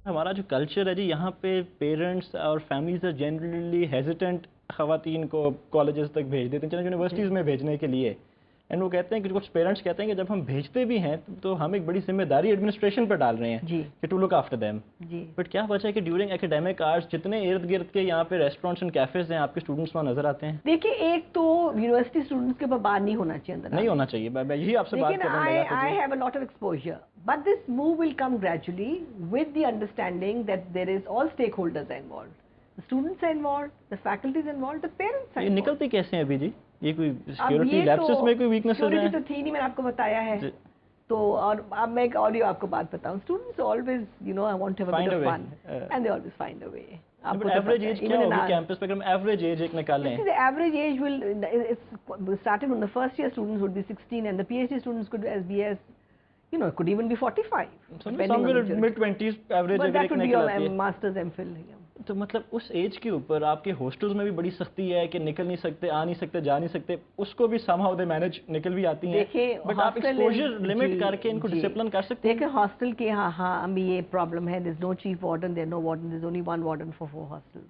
हमारा जो कल्चर है जी, यहाँ पे पेरेंट्स और फैमिलीज आर जनरली हेजिटेंट ख़वातीन को कॉलेजेस तक भेज देते हैं, यूनिवर्सिटीज़ में भेजने के लिए। एंड वो कहते हैं कि कुछ पेरेंट्स कहते हैं कि जब हम भेजते भी हैं तो हम एक बड़ी जिम्मेदारी एडमिनिस्ट्रेशन पर डाल रहे हैं जी कि to look after them. But क्या वजह है कि ड्यूरिंग एकेडमिक आवर्स जितने इर्द गिर्द के यहाँ पे रेस्टोरेंट्स एंड कैफेज हैं, आपके स्टूडेंट्स वहाँ नजर आते हैं? देखिए, एक तो यूनिवर्सिटी स्टूडेंट्स के ऊपर बार नहीं होना चाहिए, अंदर नहीं होना चाहिए, मैं यही आपसे बात कर रहा हूँ। I have a lot of exposure, but this move will come gradually with the understanding that there is all stakeholders involved, the students are involved, the faculties involved, the parents are. ये निकलते कैसे हैं अभी जी? ये कोई security lapses में कोई weakness है? सिक्योरिटी तो थी नहीं, मैंने आपको बताया है। तो और अब मैं एक ऑडियो आपको बात बताऊं, students always you know I want to have a bit of fun and they always find a way. आपको एवरेज एज क्या होगी कैंपस पे? अगर हम एवरेज एज एक निकालें, the average age will it's started when the first year students would be 16 and the PhD students could be as you know could even be 45, somewhere mid 20s average अगर एक निकलती है। Masters MPhil. तो मतलब उस as के ऊपर आपके हॉस्टल्स में भी बड़ी सख्ती है कि निकल नहीं सकते, आ नहीं सकते, जा नहीं सकते, उसको भी समहाउ दे मैनेज, निकल भी आती हैं। देखिए, बट आप एक्सपोजर लिमिट करके इनको डिसिप्लिन कर सकते हैं। देखिए, हॉस्टल के हाँ अभी ये प्रॉब्लम है, there is no chief warden, there no warden, there is only one warden for 4 hostels.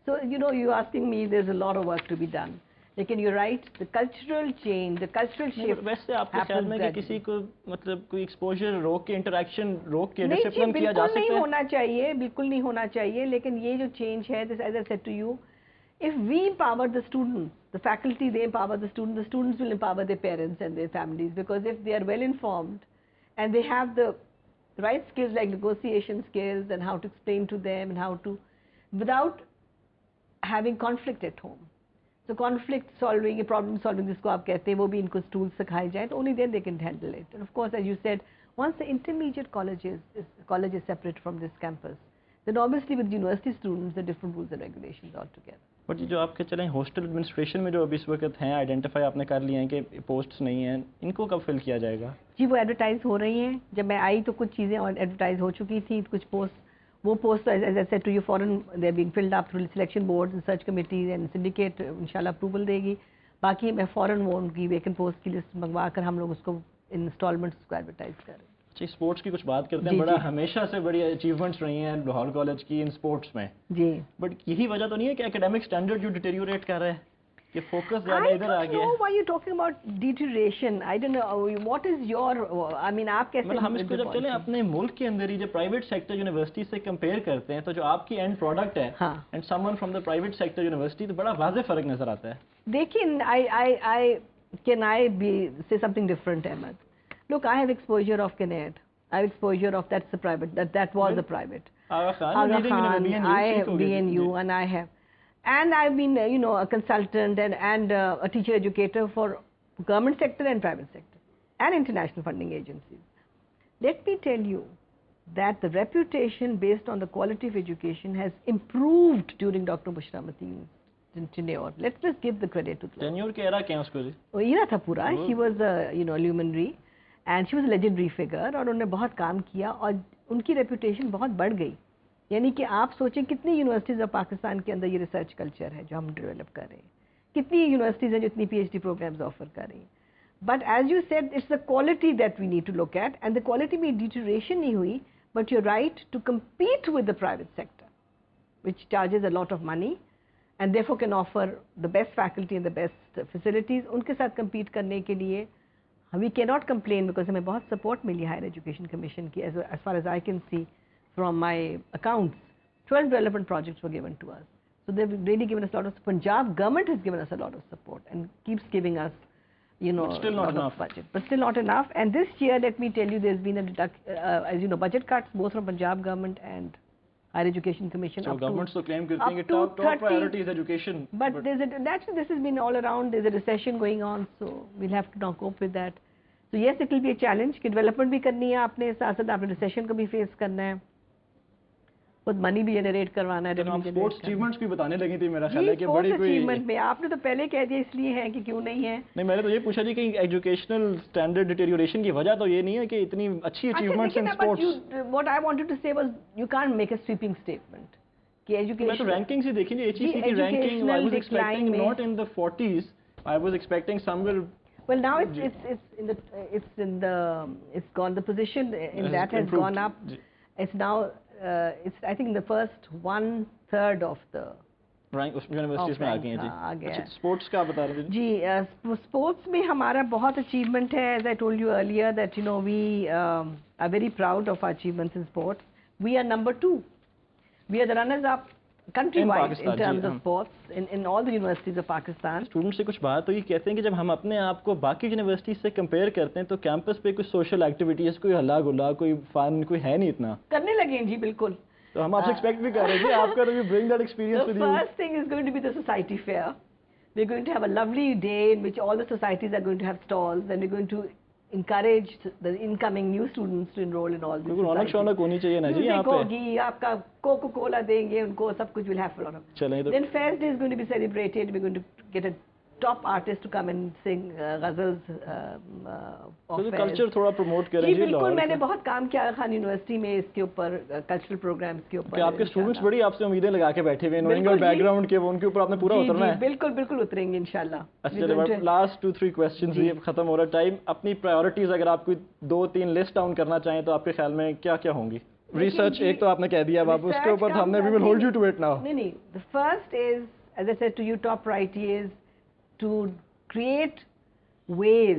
So you know you asking me, there is a lot of work to be done. लेकिन you right, the cultural change, the cultural shift. वैसे आपके ख्याल में कि किसी को मतलब कोई एक्सपोजर रोक के, इंटरेक्शन रोक के डिसिप्लिन किया जा सकता है? नहीं होना चाहिए, बिल्कुल नहीं होना चाहिए। लेकिन ये जो चेंज है, this as I said to you, if we empower the students, the faculty, they empower the students will empower their parents and their families, because if they are well informed and they have the right skills like negotiation skills and how to explain to them and how to, without having conflict at home. So conflict solving, problem solving जिसको आप कहते हैं, वो भी इनको tools सिखाए जाए, तो only then they can handle it. And of course, as you said, once the intermediate college is separate from this campus, then obviously with university students, the different rules and regulations altogether. But जो आपके चलें hostel administration में जो अभी इस वक्त हैं, identify आपने कर लिए हैं कि पोस्ट्स नहीं हैं, इनको कब फिल किया जाएगा? जी, वो एडवर्टाइज हो रही हैं। जब मैं आई तो कुछ चीज़ें और एडवर्टाइज हो चुकी थी, कुछ पोस्ट, वो post as I said to you foreign, they are being filled up through selection boards and search committees and syndicate इंशाल्लाह अप्रूवल देगी। बाकी मैं फॉरेन वो उनकी वेकेंट पोस्ट की लिस्ट मंगवा कर हम लोग उसको इंस्टॉलमेंट्स को एडवर्टाइज कर रहे हैं। अच्छा, स्पोर्ट्स की कुछ बात करते हैं। बड़ा हमेशा से बड़ी अचीवमेंट्स रही हैं लाहौर कॉलेज की इन स्पोर्ट्स में जी, बट यही वजह तो नहीं है कि एकेडमिक स्टैंडर्ड जो डिटेरियोरेट कर रहा है, कि फोकस ज़्यादा इधर आ गया है? Why you talking about deterioration? I don't know what is your, I mean आप कैसे, मतलब हम इसको जब चले अपने मुल्क के अंदर ही जब प्राइवेट सेक्टर यूनिवर्सिटी से कंपेयर करते हैं, तो जो आपकी एंड प्रोडक्ट है and someone from the private sector university, तो बड़ा वाज़ेह फर्क नजर आता है। देखिए, I can I be say something different, Ahmed? Look, I have exposure of CANET. I have exposure of that's a private. That was a private. Aga Khan, I have BNU, and I have, and I've been you know a consultant and a teacher educator for government sector and private sector and international funding agencies. Let me tell you that the reputation based on the quality of education has improved during Dr. Bushra Mateen's tenure. Let's just give the credit to her. Tenure के era क्या उसको जी? वो era था पूरा. She was a luminary. And she was legendary figure, और उन्होंने बहुत काम किया और उनकी रेपुटेशन बहुत बढ़ गई। यानी कि आप सोचें कितनी यूनिवर्सिटीज़ ऑफ पाकिस्तान के अंदर ये रिसर्च कल्चर है जो हम डेवलप कर रहे हैं, कितनी यूनिवर्सिटीज़ हैं जो इतनी PhD प्रोग्राम्स ऑफर कर रही हैं। But as you said, it's the quality that we need to look at, and the quality में डिटेरियोरेशन नहीं हुई, but you right to compete with the private sector which charges a lot of money and therefore can offer the best faculty and the best facilities. उनके साथ compete करने के लिए we cannot complain, because हमें बहुत support मिली higher education commission की। as far as I can see from my accounts, 12 development projects were given to us, so they've really given us a lot of, Punjab government has given us a lot of support and keeps giving us, you know, but still not enough budget, but still not enough. And this year, let me tell you, there's been a as you know, budget cuts both from Punjab government and Higher Education Commission. So governments तो claim करते हैं कि top priority is education, but there's naturally this has been all around. There's a recession going on, so we'll have to now cope with that. So yes, it will be a challenge कि development भी करनी है आपने, साथ साथ आपने recession को भी फेस करना है, बहुत मनी भी जनरेट करवाना है। आप स्पोर्ट्स अचीवमेंट्स भी बताने लगी थी, मेरा ख्याल है कि बड़ी कोई अचीवमेंट में आपने तो पहले कह दिया, इसलिए है कि क्यों नहीं है। नहीं, मैंने तो ये पूछा जी कि एजुकेशनल स्टैंडर्ड डिटेरियोरेशन की वजह तो ये नहीं है कि इतनी अच्छी achievements in sports. What I wanted to say was you can't make a sweeping statement कि एजुकेशन। मैं तो रैंकिंग्स ही देखी जी, HEC की ranking I was expecting not in the 40s, I was expecting somewhere. Well, now it's gone. The position in that has gone up. It's now it's I think the first 1/3 of the rank उस universities में आ गई हैं जी। आ गया अच्छा, sports का बता रहे थे जी। स्पोर्ट्स में हमारा बहुत अचीवमेंट है, as I told you earlier that you know we are very proud of our achievements in sports. We are number 2, we are the runners up countrywide in terms of sports in all the universities of Pakistan. Student से कुछ बात तो ये कहते हैं कि जब हम अपने आप को बाकी यूनिवर्सिटी से कंपेयर करते हैं तो कैंपस पे कुछ सोशल एक्टिविटीज, कोई हल्ला गुल्ला, कोई फन, कोई है नहीं इतना करने लगे हैं जी। बिल्कुल, तो हम आपसे एक्सपेक्ट भी कर रहे हैं आपका, तो you bring that experience with you. The first thing is going to be the society fair. We're going to have a lovely day in which all the societies are going to have stalls, and we're going to encourage the incoming new students to enroll in all these societies. रौनक शौनक होनी चाहिए ना जी यहाँ पे। होगी, आपका cocoa Cola देंगे उनको, सब कुछ will have fun. चलें तो Then Fairs Day is going to be celebrated. We're going to get a top artist to come and sing ghazals of तो कल्चर थोड़ा प्रमोट करें जी। बिल्कुल, मैंने बहुत काम किया खान यूनिवर्सिटी में इसके ऊपर, कल्चरल प्रोग्राम्स के ऊपर। आपके स्टूडेंट्स बड़ी आपसे उम्मीदें लगा के बैठे हुए हैं, नोइंग योर बैकग्राउंड के, वो उनके ऊपर आपने पूरा उतरना है। बिल्कुल बिल्कुल उतरेंगे इंशाल्लाह। अच्छा, चलिए लास्ट 2-3 क्वेश्चंस, ये खत्म हो रहा टाइम। अपनी प्रायोरिटीज अगर आप कोई 2-3 लिस्ट डाउन करना चाहें तो आपके ख्याल में क्या क्या होंगी? रिसर्च एक तो आपने कह दिया, अब उसके ऊपर हमने we will hold you to it now. नहीं, the first is as I said to you, top priority is to create ways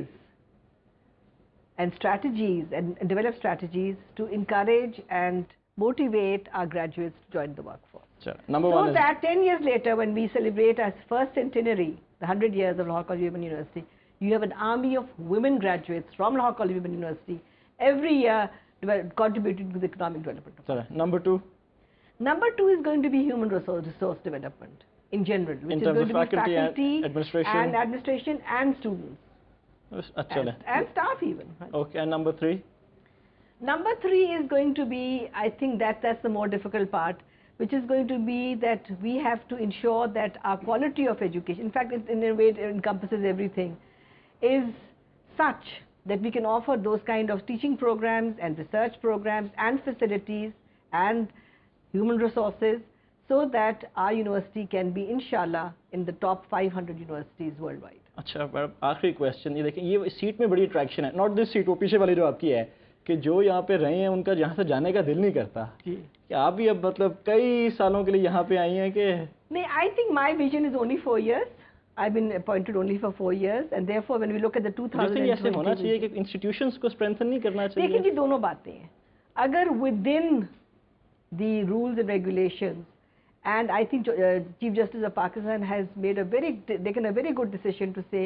and strategies and develop strategies to encourage and motivate our graduates to join the workforce. Sure. Number so one is that 10 years later, when we celebrate our first centenary, the 100 years of Lahore College Women University, you have an army of women graduates from Lahore College Women University every year contributing to the economic development. Sorry. Number 2? Number 2 is going to be human resource development in general, which in is terms going of to be faculty and administration and students and staff even. Okay, and number 3? Number 3 is going to be, I think that's the more difficult part, which is going to be that we have to ensure that our quality of education, in fact it, in a way it encompasses everything, is such that we can offer those kind of teaching programs and research programs and facilities and human resources, so that our university can be inshallah in the top 500 universities worldwide. अच्छा, आखिरी question ये देखें, ये seat में बड़ी attraction है, not this seat, वो पीछे वाली जो आपकी है, कि जो यहाँ पे रहे हैं उनका यहाँ से जाने का दिल नहीं करता जी। कि आप भी अब मतलब कई सालों के लिए यहाँ पे आई हैं कि नहीं, I think my vision is only 4 years. I've been appointed only for 4 years, and therefore when we look at the 2020, ऐसे होना चाहिए कि इंस्टीट्यूशंस को स्ट्रेंथन नहीं करना चाहिए। देखिए जी, दोनों बातें हैं। अगर within the rules and regulations, and I think Chief Justice of Pakistan has made taken a very good decision to say,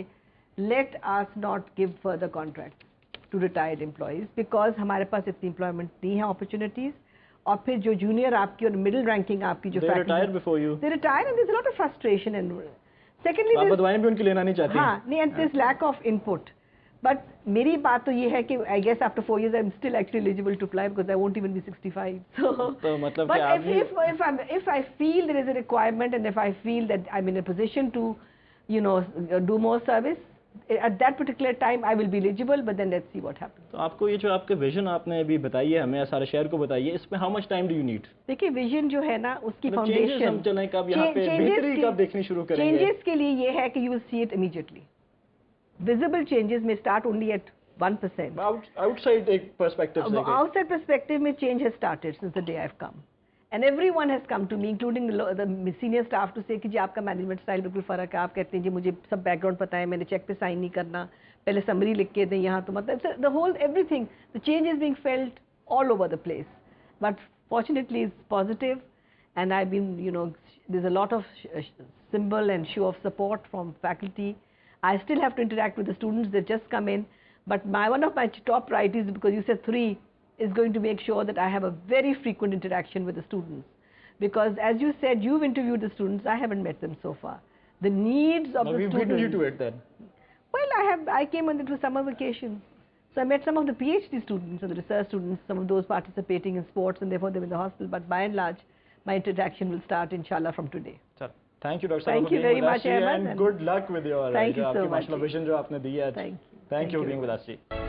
let us not give further contracts to retired employees, because हमारे पास इतनी employment नहीं है opportunities, और फिर जो junior आपकी और middle ranking आपकी जो they retired before you, they retired, and there's a lot of frustration, and secondly आप बदवाएं भी उनकी लेना नहीं चाहती। हाँ नहीं, and there's lack of input. But मेरी बात तो ये है कि I guess after 4 years I'm still actually eligible to apply because I won't even be 65. So, तो मतलब but if I feel there is a requirement, and if I feel that I'm in a position to, you know, do more service, at that particular time I will be eligible. But then let's see what happens. तो आपको ये जो आपके vision आपने अभी बताई है, हमें सारे शहर को बताई है, इसमें how much time do you need? देखिए, विजन जो है ना, उसकी फाउंडेशन हम चलें कब, यहाँ पे बेहतरी कब देखनी शुरू करेंगे? चेंजेस के लिए ये है कि you will see it immediately. Visible changes may start only at 1%. Outside perspective, outside perspective में change has started since the day I've come, and everyone has come to me, including the senior staff, to say कि जी आपका management style बिल्कुल फर्क है। आप कहते हैं जी मुझे सब background पता है, मैंने check पे sign नहीं करना, पहले summary लिख के दें, यहाँ तो मतलब the whole everything, the change is being felt all over the place, but fortunately it's positive, and I've been, you know, there's a lot of symbol and show of support from faculty. I still have to interact with the students that just come in, but one of my top priorities, because you said 3, is going to make sure that I have a very frequent interaction with the students. Because as you said, you've interviewed the students, I haven't met them so far. The needs of the students. We beat you to it then. Well, I came on it with summer vacations. So I met some of the PhD students and the research students, some of those participating in sports, and therefore they're in the hospital. But by and large, my interaction will start, inshallah, from today. Sure. Thank you, Dr. Sahab, Thank you very much, and good luck with your vision जो आपने दिया है। Thank you. Thank you for being with us.